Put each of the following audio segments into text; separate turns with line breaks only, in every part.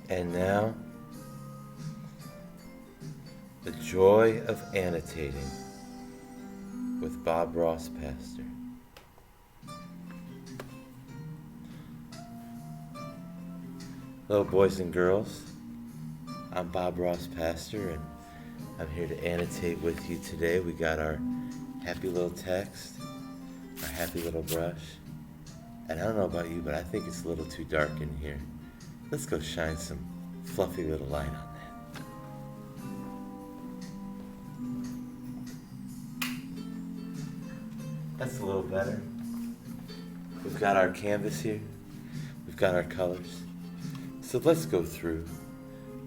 And now, the joy of annotating with Bob Ross, pastor. Hello, boys and girls. I'm Bob Ross, pastor, and I'm here to annotate with you today. We got our happy little text, our happy little brush. And I don't know about you, but I think it's a little too dark in here. Let's go shine some fluffy little light on that. That's a little better. We've got our canvas here. We've got our colors. So let's go through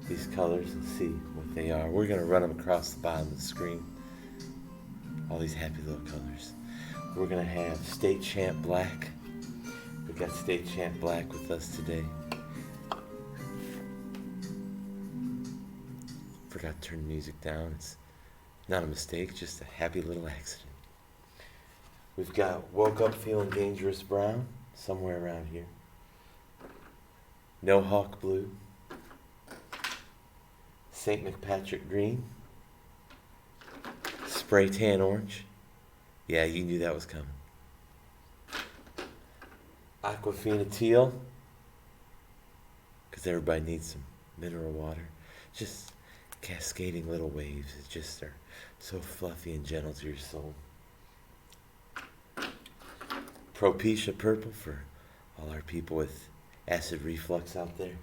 these colors and see what they are. We're going to run them across the bottom of the screen. All these happy little colors. We're going to have State Champ Black. We've got State Champ Black with us today. Forgot to turn the music down. It's not a mistake, just a happy little accident. We've got Woke Up Feeling Dangerous Brown, somewhere around here. No Hawk Blue. St. McPatrick Green. Spray Tan Orange. Yeah, you knew that was coming. Aquafina Teal. Because everybody needs some mineral water. Just cascading little waves. It just are so fluffy and gentle to your soul. Propecia Purple for all our people with acid reflux out there.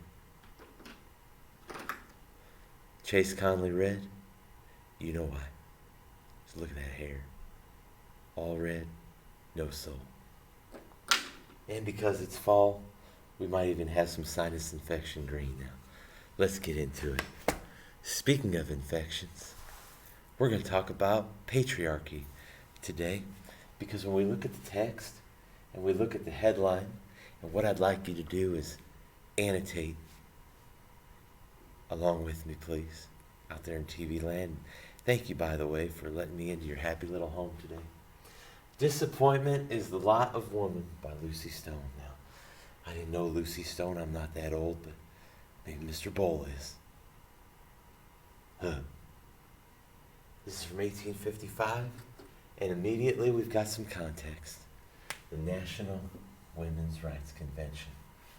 Chase Conley Red. You know why. Just look at that hair. All red, no soul. And because it's fall, we might even have some sinus infection green now. Let's get into it. Speaking of infections, we're going to talk about patriarchy today, because when we look at the text and we look at the headline, and what I'd like you to do is annotate along with me, please, out there in TV land. Thank you, by the way, for letting me into your happy little home today. Disappointment is the Lot of Woman by Lucy Stone. Now, I didn't know Lucy Stone. I'm not that old, but maybe Mr. Bowl is. This is from 1855, and immediately we've got some context. The National Women's Rights Convention.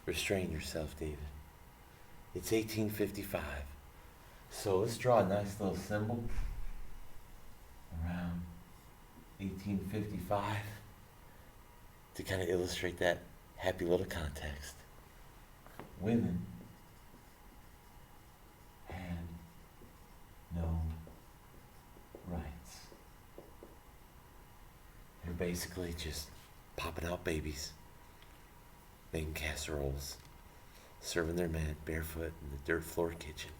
Restrain yourself, David. It's 1855. So let's draw a nice little symbol around 1855 to kind of illustrate that happy little context. Women had no rights. They're basically just popping out babies, making casseroles, serving their men barefoot in the dirt floor kitchen.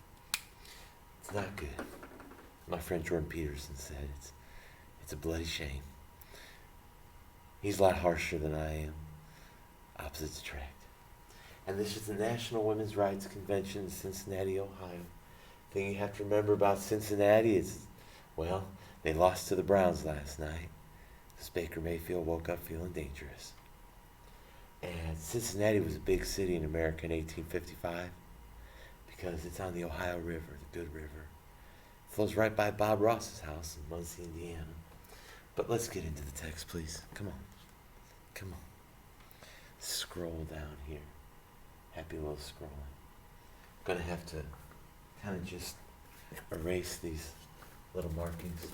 It's not good. My friend Jordan Peterson said it's a bloody shame. He's a lot harsher than I am. Opposites attract. And this is the National Women's Rights Convention in Cincinnati, Ohio. The thing you have to remember about Cincinnati is, well, they lost to the Browns last night because Baker Mayfield woke up feeling dangerous. And Cincinnati was a big city in America in 1855 because it's on the Ohio River, the Good River. It flows right by Bob Ross's house in Muncie, Indiana. But let's get into the text, please. Come on. Come on. Scroll down here. Happy little scrolling. I'm going to have to kind of just erase these little markings.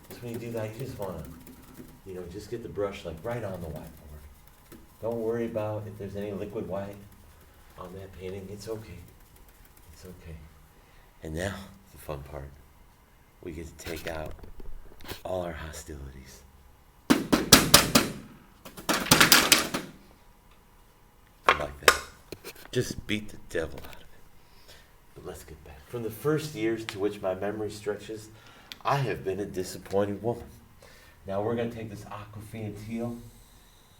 Because when you do that, you just want to, just get the brush like right on the whiteboard. Don't worry about if there's any liquid white on that painting. It's okay. It's okay. And now, the fun part. We get to take out all our hostilities. I like that. Just beat the devil out of it. But let's get back. From the first years to which my memory stretches, I have been a disappointed woman. Now we're going to take this Aquafina Teal,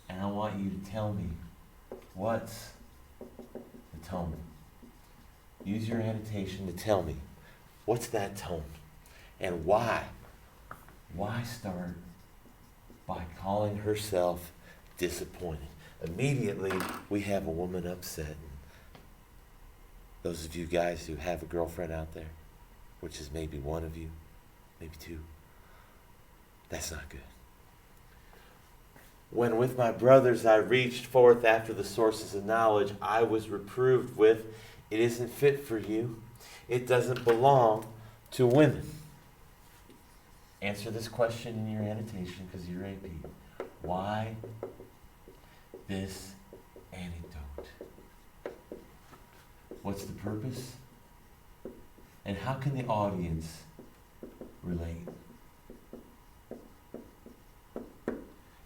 and I want you to tell me what's the tone. Use your annotation to tell me what's that tone and why. Why start by calling herself disappointed? Immediately we have a woman upset. Those of you guys who have a girlfriend out there, which is maybe one of you, maybe two, that's not good. When with my brothers I reached forth after the sources of knowledge, I was reproved with, it isn't fit for you. It doesn't belong to women. Answer this question in your annotation because you're AP. Why this anecdote? What's the purpose? And how can the audience relate?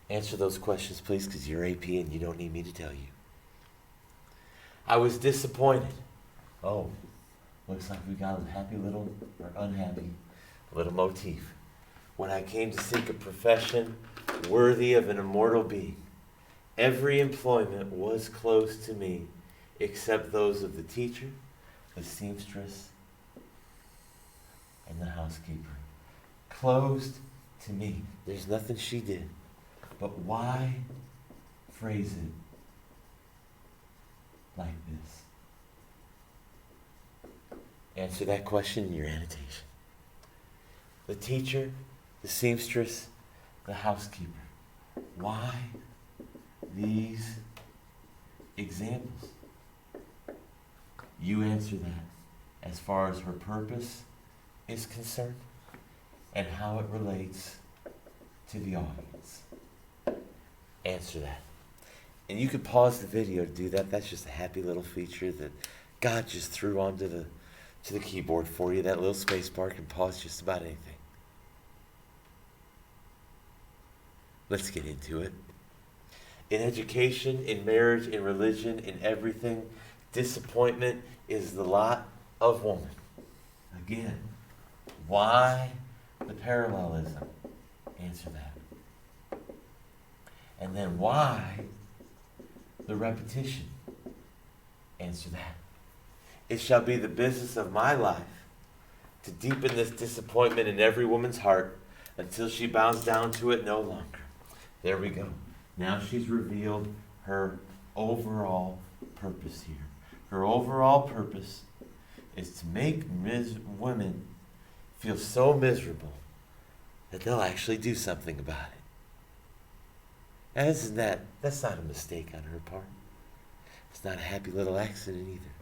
Answer those questions, please, because you're AP and you don't need me to tell you. I was disappointed. Oh, looks like we got a happy little, or unhappy little motif. When I came to seek a profession worthy of an immortal being, every employment was closed to me except those of the teacher, the seamstress, and the housekeeper. Closed to me. There's nothing she did. But why phrase it like this? Answer that question in your annotation. The teacher, the seamstress, the housekeeper. Why these examples? You answer that as far as her purpose is concerned and how it relates to the audience. Answer that. And you could pause the video to do that. That's just a happy little feature that God just threw onto the keyboard for you. That little space bar can pause just about anything. Let's get into it. In education, in marriage, in religion, in everything, disappointment is the lot of woman. Again, why the parallelism? Answer that. And then why the repetition? Answer that. It shall be the business of my life to deepen this disappointment in every woman's heart until she bows down to it no longer. There we go. Now she's revealed her overall purpose here. Her overall purpose is to make women feel so miserable that they'll actually do something about it. And that's not a mistake on her part. It's not a happy little accident either.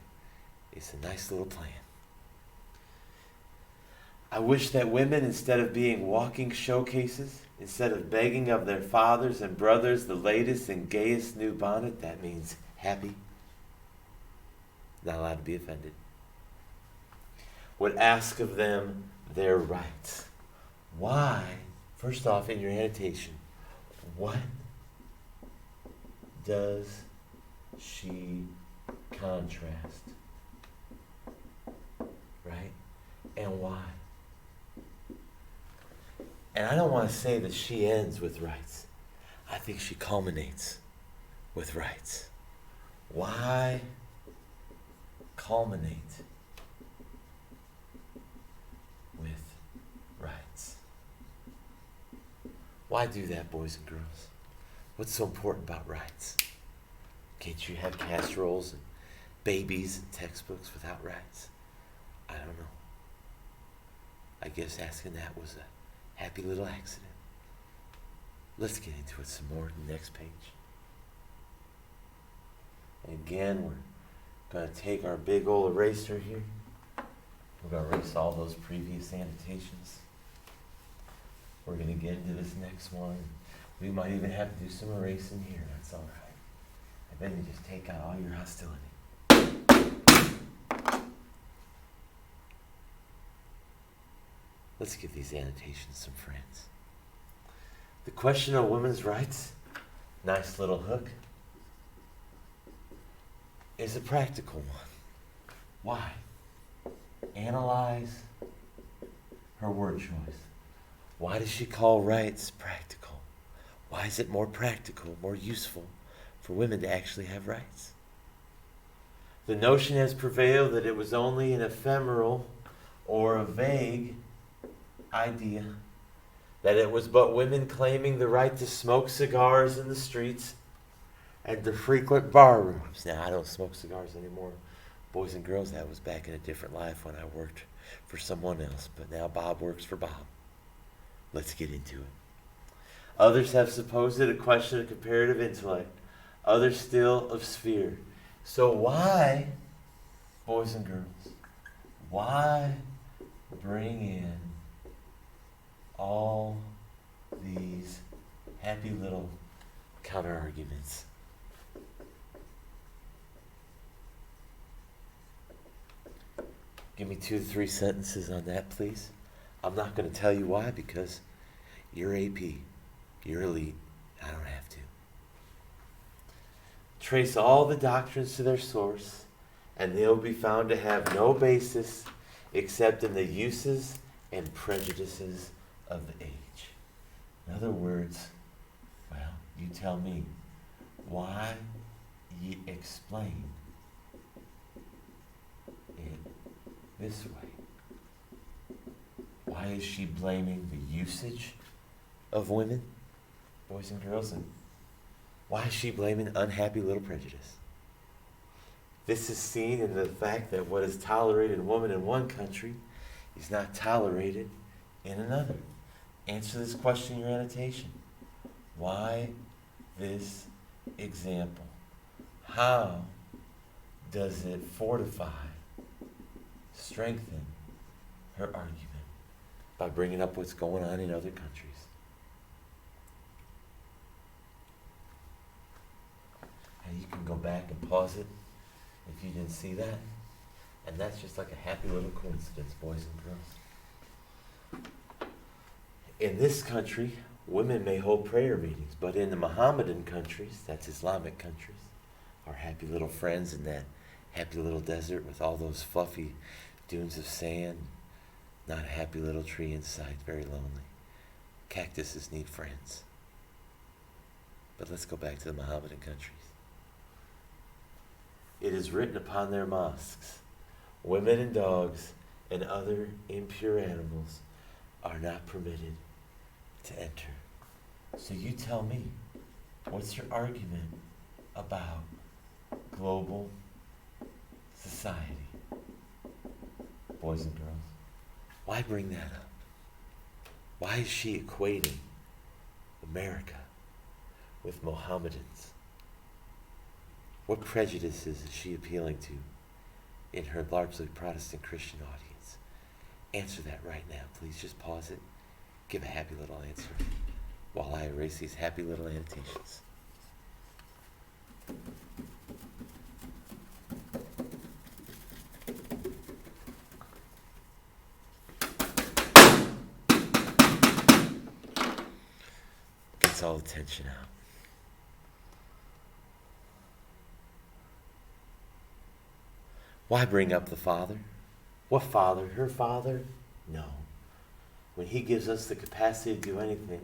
It's a nice little plan. I wish that women, instead of being walking showcases, instead of begging of their fathers and brothers the latest and gayest new bonnet, that means happy, not allowed to be offended, would ask of them their rights. Why? First off, in your annotation, what does she contrast? Right? And why? And I don't want to say that she ends with rights. I think she culminates with rights. Why culminate with rights? Why do that, boys and girls? What's so important about rights? Can't you have casseroles and babies and textbooks without rights? I don't know. I guess asking that was a happy little accident. Let's get into it some more in the next page. And again, we're going to take our big old eraser here. We're going to erase all those previous annotations. We're going to get into this next one. We might even have to do some erasing here. That's all right. And then you just take out all your hostility. Let's give these annotations some friends. The question of women's rights, nice little hook, is a practical one. Why? Analyze her word choice. Why does she call rights practical? Why is it more practical, more useful for women to actually have rights? The notion has prevailed that it was only an ephemeral or a vague idea, that it was but women claiming the right to smoke cigars in the streets and to frequent bar rooms. Now, I don't smoke cigars anymore, Boys and girls, that was back in a different life when I worked for someone else, but now Bob works for Bob. Let's get into it. Others have supposed it a question of comparative intellect, others still of sphere. So why, boys and girls, why bring in all these happy little counter-arguments? Give me 2 to 3 sentences on that, please. I'm not going to tell you why, because you're AP. You're elite. I don't have to. Trace all the doctrines to their source, and they'll be found to have no basis except in the uses and prejudices of the age. In other words, well, you tell me, why ye explain it this way? Why is she blaming the usage of women, boys and girls, and why is she blaming unhappy little prejudice? This is seen in the fact that what is tolerated in woman in one country is not tolerated in another. Answer this question in your annotation. Why this example? How does it fortify, strengthen her argument? By bringing up what's going on in other countries. And you can go back and pause it if you didn't see that. And that's just like a happy little coincidence, boys and girls. In this country, women may hold prayer meetings, but in the Mohammedan countries, that's Islamic countries, our happy little friends in that happy little desert with all those fluffy dunes of sand, not a happy little tree inside, very lonely. Cactuses need friends. But let's go back to the Mohammedan countries. It is written upon their mosques, women and dogs and other impure animals are not permitted to enter. So you tell me, what's your argument about global society? Boys and girls, why bring that up? Why is she equating America with Mohammedans? What prejudices is she appealing to in her largely Protestant Christian audience? Answer that right now, please. Just pause it. Give a happy little answer while I erase these happy little annotations. Gets all the tension out. Why bring up the Father? What Father? Her Father? No. When He gives us the capacity to do anything,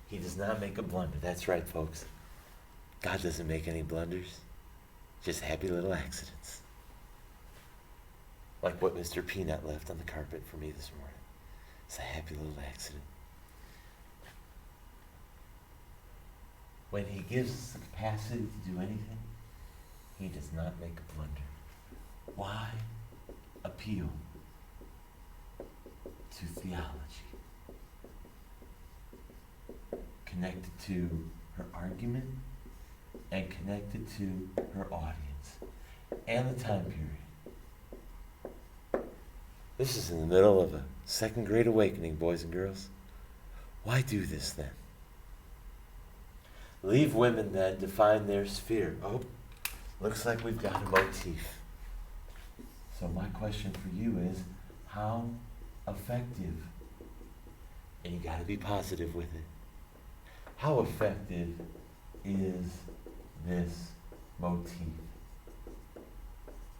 He does not make a blunder. That's right, folks. God doesn't make any blunders, just happy little accidents. Like what Mr. Peanut left on the carpet for me this morning. It's a happy little accident. When He gives us the capacity to do anything, He does not make a blunder. Why appeal to theology? Connected to her argument and connected to her audience and the time period. This is in the middle of a second great awakening, boys and girls. Why do this then? Leave women then define their sphere. Oh, looks like we've got a motif. So my question for you is, how effective, and you got to be positive with it, how effective is this motif?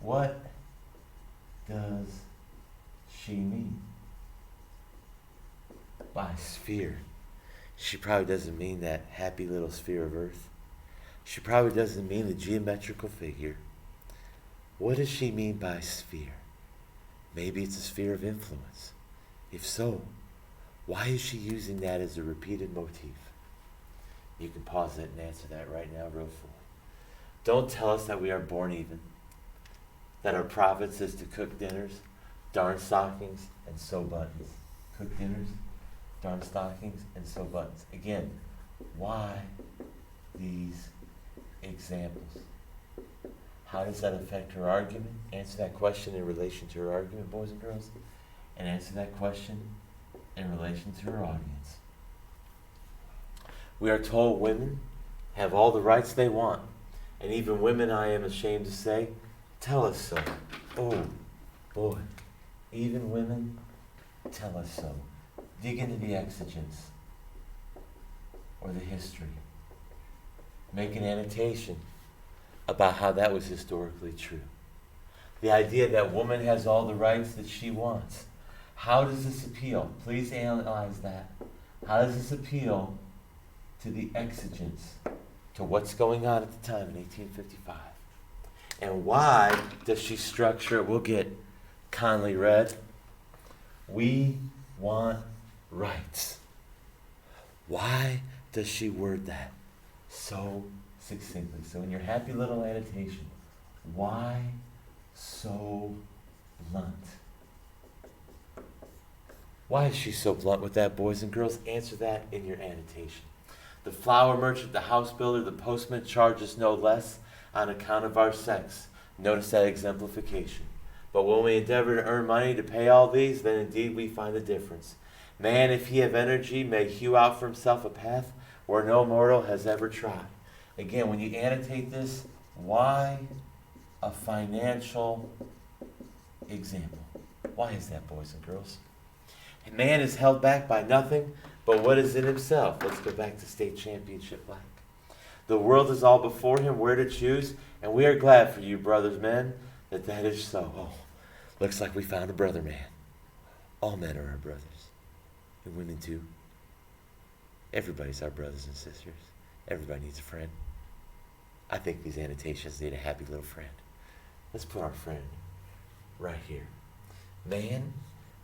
What does she mean by sphere? She probably doesn't mean that happy little sphere of Earth. She probably doesn't mean the geometrical figure. What does she mean by sphere? Maybe it's a sphere of influence. If so, why is she using that as a repeated motif? You can pause it and answer that right now real full. Don't tell us that we are born even. that our province is to cook dinners, darn stockings, and sew buttons. Cook dinners, darn stockings, and sew buttons. Again, why these examples? How does that affect her argument? Answer that question in relation to her argument, boys and girls, and answer that question in relation to her audience. We are told women have all the rights they want, and even women, I am ashamed to say, tell us so. Oh, boy. Even women tell us so. Dig into the exigence or the history. Make an annotation about how that was historically true. The idea that woman has all the rights that she wants. How does this appeal? Please analyze that. How does this appeal to the exigence, to what's going on at the time in 1855? And why does she structure, we'll get Conley read, we want rights. Why does she word that so succinctly? So in your happy little annotation, why so blunt? Why is she so blunt with that, boys and girls? Answer that in your annotation. The flour merchant, the house builder, the postman charges no less on account of our sex. Notice that exemplification. But when we endeavor to earn money to pay all these, then indeed we find a difference. Man, if he have energy, may hew out for himself a path where no mortal has ever trod. Again, when you annotate this, why a financial example? Why is that, boys and girls? Man is held back by nothing but what is in himself. Let's go back to state championship black. The world is all before him, where to choose, and we are glad for you, brothers men, that is so. Oh, looks like we found a brother man. All men are our brothers, and women too. Everybody's our brothers and sisters. Everybody needs a friend. I think these annotations need a happy little friend. Let's put our friend right here. Man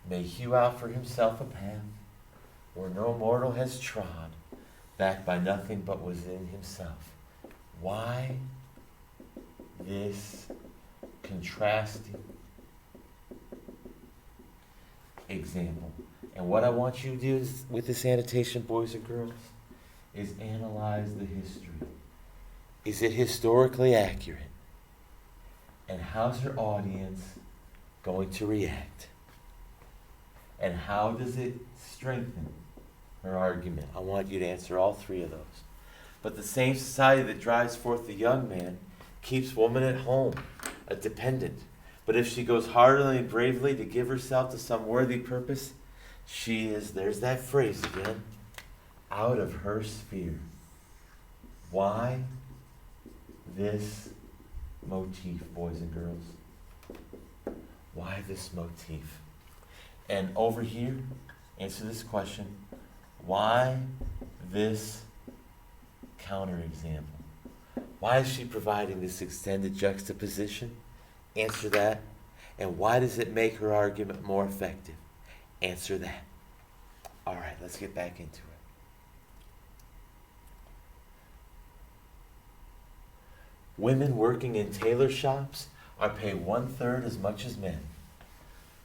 may hew out for himself a path where no mortal has trod, backed by nothing but was in himself. Why this contrasting example? And what I want you to do with this annotation, boys and girls, is analyze the history. Is it historically accurate? And how's her audience going to react? And how does it strengthen her argument? I want you to answer all three of those. But the same society that drives forth the young man keeps woman at home, a dependent. But if she goes heartily and bravely to give herself to some worthy purpose, she is, there's that phrase again, out of her sphere. Why this motif, boys and girls? Why this motif? And over here, answer this question. Why this counterexample? Why is she providing this extended juxtaposition? Answer that. And why does it make her argument more effective? Answer that. All right, let's get back into it. Women working in tailor shops are paid 1/3 as much as men.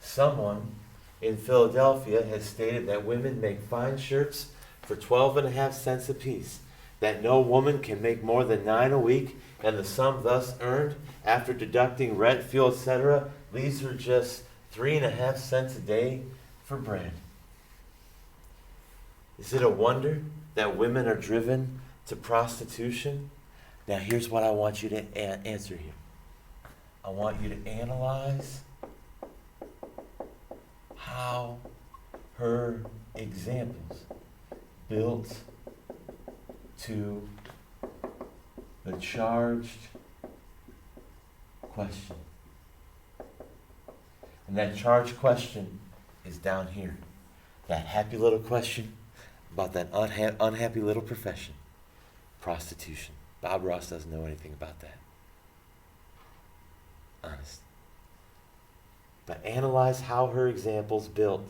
Someone in Philadelphia has stated that women make fine shirts for 12.5 cents apiece, that no woman can make more than 9 a week, and the sum thus earned, after deducting rent, fuel, etc., leaves her just 3.5 cents a day for bread. Is it a wonder that women are driven to prostitution? Now here's what I want you to answer here. I want you to analyze how her examples built to the charged question. And that charged question is down here. That happy little question about that unhappy little profession, prostitution. Bob Ross doesn't know anything about that. Honest. But analyze how her examples built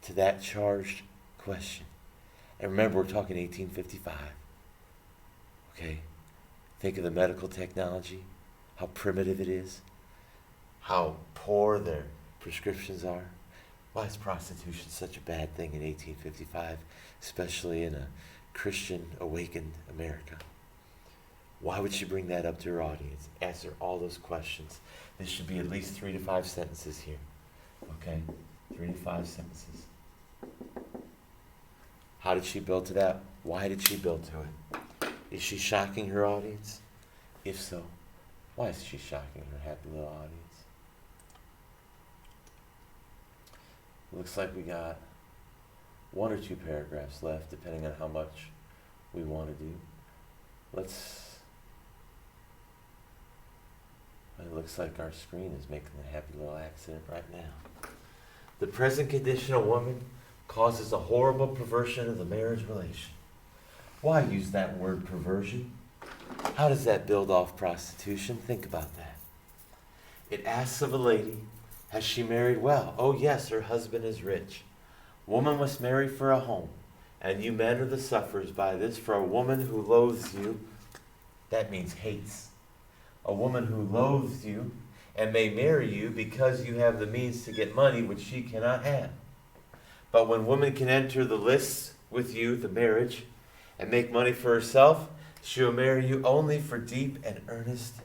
to that charged question. And remember, we're talking 1855. Okay? Think of the medical technology, how primitive it is, how poor their prescriptions are. Why is prostitution such a bad thing in 1855, especially in a Christian awakened America? Why would she bring that up to her audience? Answer all those questions. This should be at least 3 to 5 sentences here. Okay? 3 to 5 sentences. How did she build to that? Why did she build to it? Is she shocking her audience? If so, why is she shocking her happy little audience? Looks like we got 1 or 2 paragraphs left, depending on how much we want to do. It looks like our screen is making a happy little accident right now. The present condition of woman causes a horrible perversion of the marriage relation. Why use that word perversion? How does that build off prostitution? Think about that. It asks of a lady, has she married well? Oh yes, her husband is rich. Woman must marry for a home, and you men are the sufferers by this, for a woman who loathes you, that means hates. A woman who loathes you and may marry you because you have the means to get money which she cannot have. But when woman can enter the lists with you, the marriage, and make money for herself, she will marry you only for deep and earnest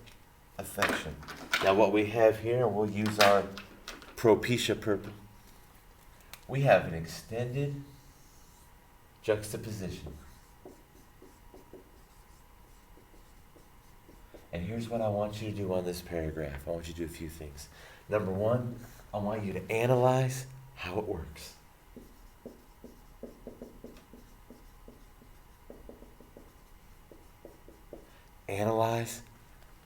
affection. Now what we have here, and we'll use our Propecia purple, we have an extended juxtaposition. And here's what I want you to do on this paragraph. I want you to do a few things. Number 1, I want you to analyze how it works. Analyze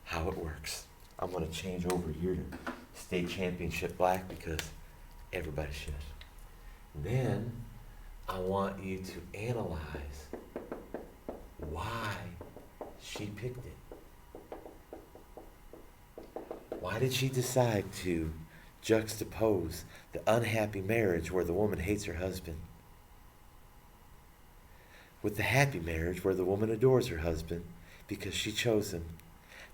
how it works. I'm going to change over here to State Championship Black because everybody should. Then I want you to analyze why she picked it. Why did she decide to juxtapose the unhappy marriage where the woman hates her husband with the happy marriage where the woman adores her husband because she chose him,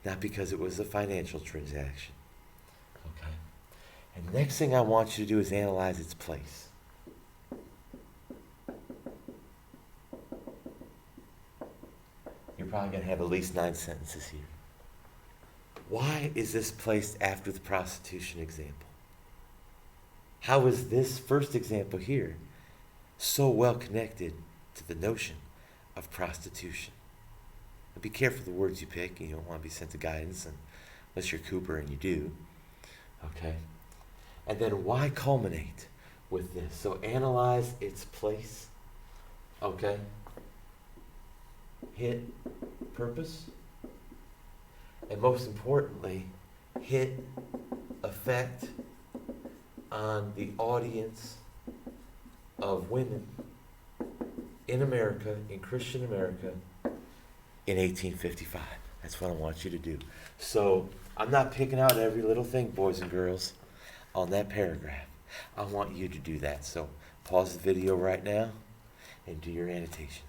not because it was a financial transaction? Okay. And the next thing I want you to do is analyze its place. You're probably going to have at least 9 sentences here. Why is this placed after the prostitution example? How is this first example here so well connected to the notion of prostitution? But be careful the words you pick. You don't want to be sent to guidance unless you're Cooper, and you do. Okay? And then why culminate with this? So analyze its place. Okay? Hit purpose. And most importantly, hit effect on the audience of women in America, in Christian America, in 1855. That's what I want you to do. So I'm not picking out every little thing, boys and girls, on that paragraph. I want you to do that. So pause the video right now and do your annotations.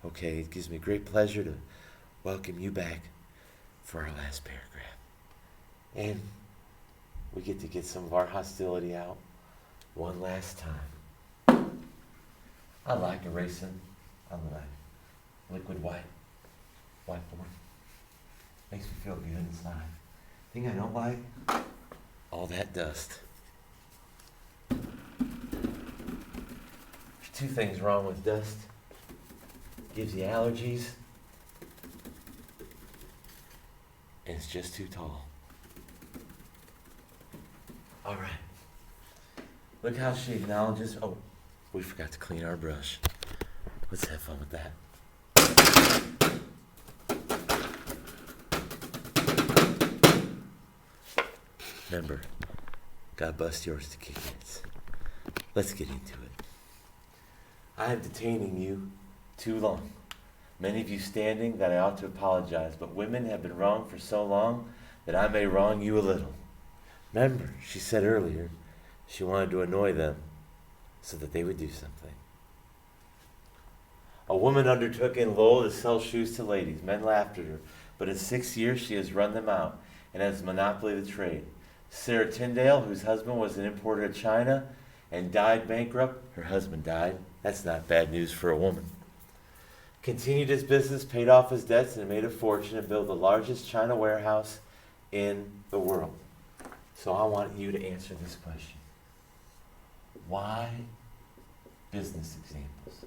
Okay, it gives me great pleasure to welcome you back for our last paragraph. And we get some of our hostility out one last time. I like erasing on the liquid whiteboard. Makes me feel good inside. Thing I don't like, all that dust. There's 2 things wrong with dust. Gives you allergies, and it's just too tall. All right. Look how she acknowledges. Oh, we forgot to clean our brush. Let's have fun with that. Remember, God bust yours to kick it. Let's get into it. I am detaining you too long. Many of you standing that I ought to apologize, but women have been wrong for so long that I may wrong you a little. Remember, she said earlier, she wanted to annoy them so that they would do something. A woman undertook in Lowell to sell shoes to ladies. Men laughed at her. but in 6 years she has run them out and has a monopoly of the trade. Sarah Tyndale, whose husband was an importer to China and died bankrupt, her husband died. That's not bad news for a woman. Continued his business, paid off his debts, and made a fortune and built the largest China warehouse in the world. So I want you to answer this question. Why business examples?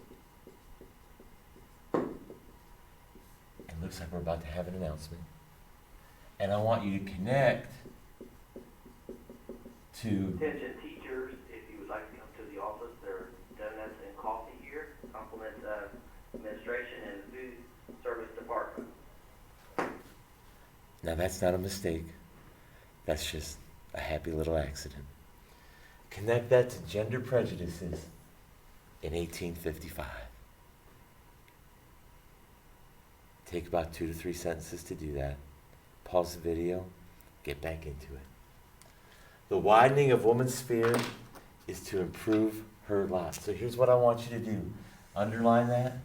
It looks like we're about to have an announcement. And I want you to connect to...
Attention teachers, if you would like to come to the office, there are donuts and coffee here. Compliment administration and the food service department.
Now that's not a mistake. That's just a happy little accident. Connect that to gender prejudices in 1855. Take about 2 to 3 sentences to do that. Pause the video, get back into it. The widening of woman's sphere is to improve her lot. So here's what I want you to do. Underline that,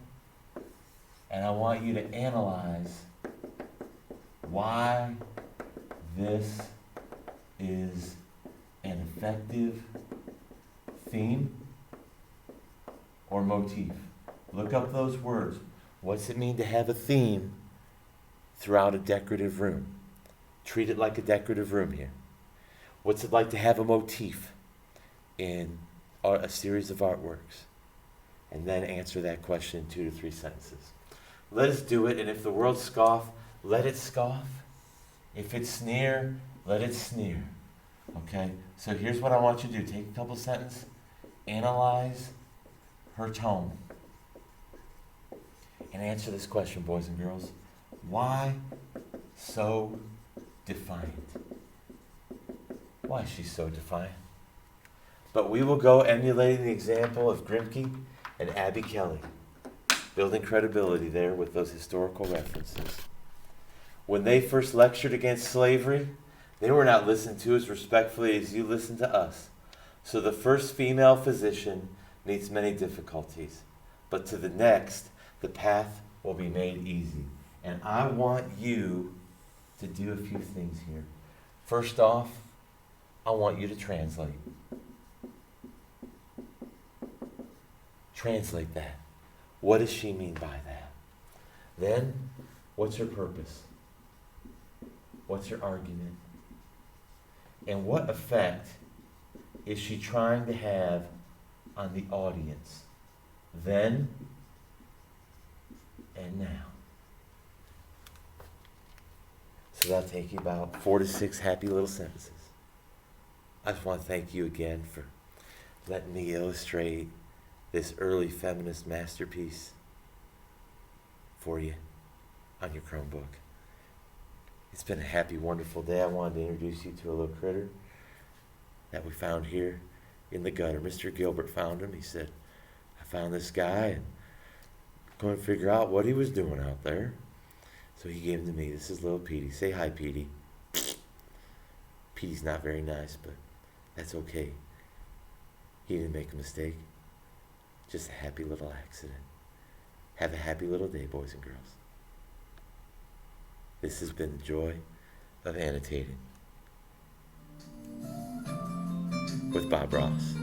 and I want you to analyze why this is an effective theme or motif. Look up those words. What's it mean to have a theme throughout a decorative room? Treat it like a decorative room here. What's it like to have a motif in a series of artworks? And then answer that question in 2 to 3 sentences. Let us do it, and if the world scoff, let it scoff. If it sneer, let it sneer. Okay? So here's what I want you to do. Take a couple sentences, analyze her tone, and answer this question, boys and girls. Why so defiant? Why is she so defiant? But we will go emulating the example of Grimke and Abby Kelly, building credibility there with those historical references. When they first lectured against slavery, they were not listened to as respectfully as you listen to us. So the first female physician meets many difficulties, but to the next, the path will be made easy. And I want you to do a few things here. First off, I want you to translate. Translate that. What does she mean by that? Then, what's her purpose? What's her argument? And what effect is she trying to have on the audience? Then and now. So that'll take you about 4 to 6 happy little sentences. I just want to thank you again for letting me illustrate this early feminist masterpiece for you on your Chromebook. It's been a happy, wonderful day. I wanted to introduce you to a little critter that we found here in the gutter. Mr. Gilbert found him. He said, I found this guy and going to figure out what he was doing out there. So he gave him to me. This is little Petey. Say hi, Petey. Petey's not very nice, but that's okay. He didn't make a mistake. Just a happy little accident. Have a happy little day, boys and girls. This has been the joy of annotating with Bob Ross.